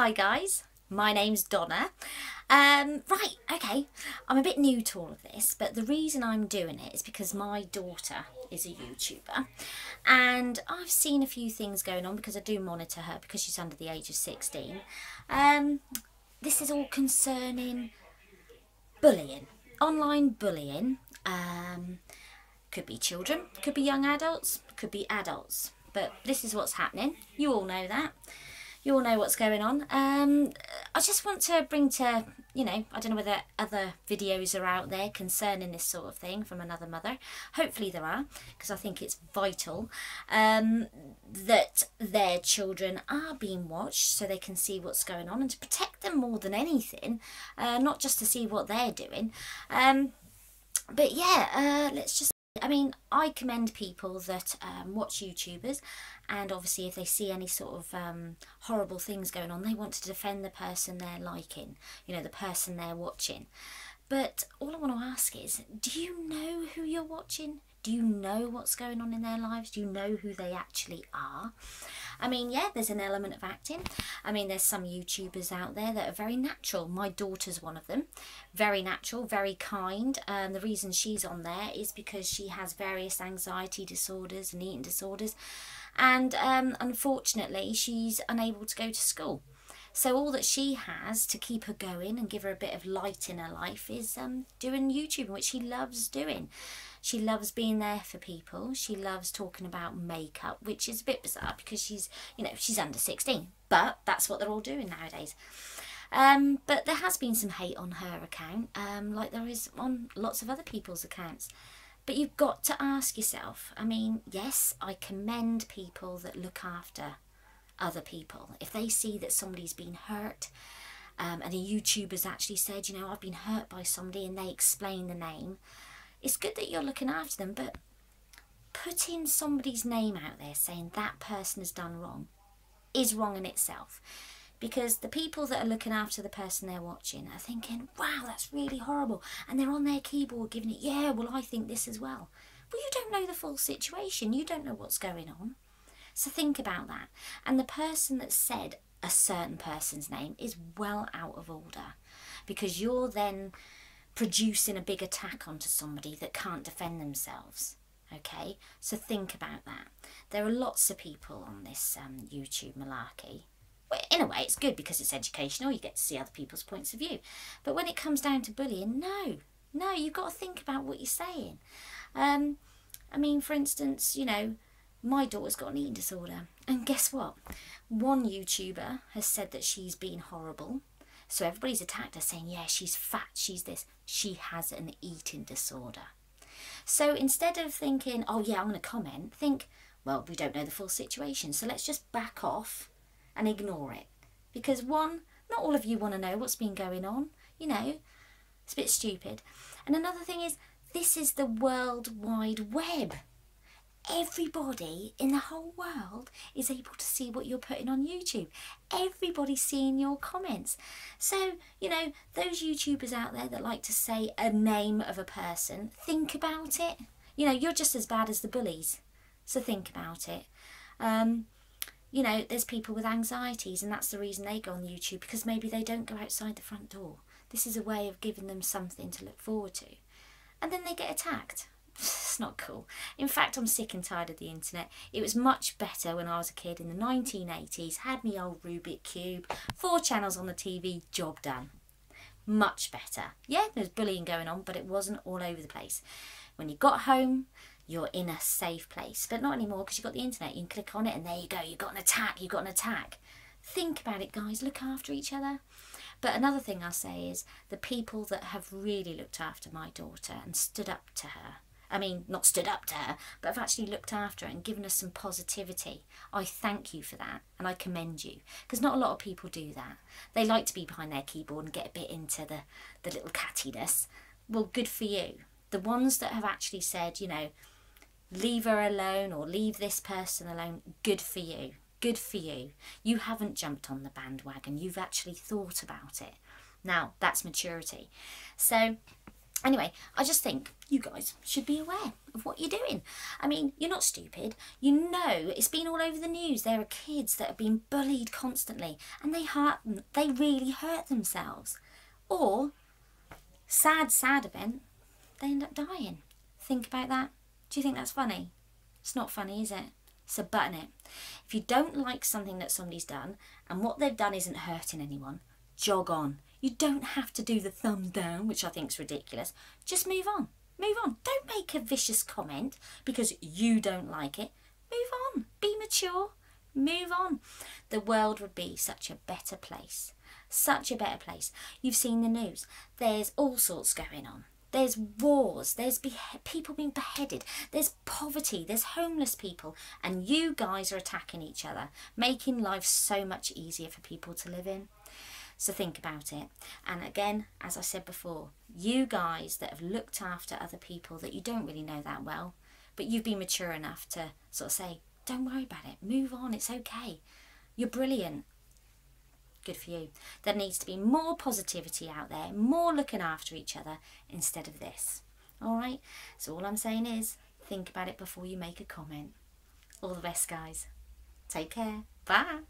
Hi guys, my name's Donna. Right, okay, I'm a bit new to all of this, but the reason I'm doing it is because my daughter is a YouTuber and I've seen a few things going on because I do monitor her because she's under the age of 16. This is all concerning bullying, online bullying. Could be children, could be young adults, could be adults, but this is what's happening. You all know that. You all know what's going on. I just want to bring to, I don't know whether other videos are out there concerning this sort of thing from another mother. Hopefully there are, because I think it's vital that their children are being watched so they can see what's going on and to protect them more than anything, not just to see what they're doing. But yeah, I commend people that watch YouTubers, and obviously if they see any sort of horrible things going on, they want to defend the person they're liking, the person they're watching. But all I want to ask is, do you know who you're watching? Do you know what's going on in their lives? Do you know who they actually are? Yeah, there's an element of acting. There's some YouTubers out there that are very natural. My daughter's one of them. Very natural, very kind. The reason she's on there is because she has various anxiety disorders and eating disorders. And unfortunately, she's unable to go to school. So all that she has to keep her going and give her a bit of light in her life is doing YouTube, which she loves doing. She loves being there for people. She loves talking about makeup, which is a bit bizarre because she's under 16. But that's what they're all doing nowadays. But there has been some hate on her account, like there is on lots of other people's accounts. But you've got to ask yourself, yes, I commend people that look after other people. If they see that somebody's been hurt, and a YouTuber's actually said, I've been hurt by somebody, and they explain the name, it's good that you're looking after them, but putting somebody's name out there saying that person has done wrong is wrong in itself. Because the people that are looking after the person they're watching are thinking, wow, that's really horrible. And they're on their keyboard giving it, yeah, well, I think this as well. Well, you don't know the full situation. You don't know what's going on. So think about that. And the person that said a certain person's name is well out of order, because you're then producing a big attack onto somebody that can't defend themselves. Okay, so think about that. There are lots of people on this YouTube malarkey. Well, in a way, it's good because it's educational. You get to see other people's points of view. But when it comes down to bullying, no, you've got to think about what you're saying. For instance, my daughter's got an eating disorder. And guess what? One YouTuber has said that she's been horrible. So everybody's attacked her saying, yeah, she's fat, she's this. She has an eating disorder. So instead of thinking, oh yeah, I'm going to comment, think, well, we don't know the full situation, so let's just back off and ignore it. Because one, not all of you want to know what's been going on. It's a bit stupid. And another thing is, this is the World Wide Web. Everybody in the whole world is able to see what you're putting on YouTube. Everybody's seeing your comments. So, those YouTubers out there that like to say a name of a person, think about it. You're just as bad as the bullies. So think about it. There's people with anxieties, and that's the reason they go on YouTube, because maybe they don't go outside the front door. This is a way of giving them something to look forward to. And then they get attacked. It's not cool. In fact, I'm sick and tired of the internet. It was much better when I was a kid in the 1980s. Had me old Rubik Cube, 4 channels on the TV, job done. Much better. Yeah, there's bullying going on, but it wasn't all over the place. When you got home, you're in a safe place. But not anymore, because you've got the internet. You can click on it and there you go. You've got an attack. Think about it, guys. Look after each other. But another thing I'll say is the people that have really looked after my daughter and stood up to her, not stood up to her, but have actually looked after her and given her some positivity. I thank you for that, and I commend you, because not a lot of people do that. They like to be behind their keyboard and get a bit into the little cattiness. Well, good for you. The ones that have actually said, leave her alone or leave this person alone, good for you. Good for you. You haven't jumped on the bandwagon. You've actually thought about it. Now, that's maturity. So, Anyway, I just think you guys should be aware of what you're doing. I mean, you're not stupid. You know, it's been all over the news. There are kids that have been bullied constantly and they really hurt themselves. Or, sad event, they end up dying. Think about that. Do you think that's funny? It's not funny, is it? So button it. If you don't like something that somebody's done and what they've done isn't hurting anyone, jog on. You don't have to do the thumbs down, which I think is ridiculous. Just move on. Move on. Don't make a vicious comment because you don't like it. Move on. Be mature. Move on. The world would be such a better place. Such a better place. You've seen the news. There's all sorts going on. There's wars, there's people being beheaded, there's poverty, there's homeless people, and you guys are attacking each other, making life so much easier for people to live in. So think about it. And again, as I said before, you guys that have looked after other people that you don't really know that well, but you've been mature enough to sort of say, don't worry about it, move on, it's okay. You're brilliant. Good for you. There needs to be more positivity out there, more looking after each other instead of this. All right? So all I'm saying is, think about it before you make a comment. All the best, guys. Take care. Bye.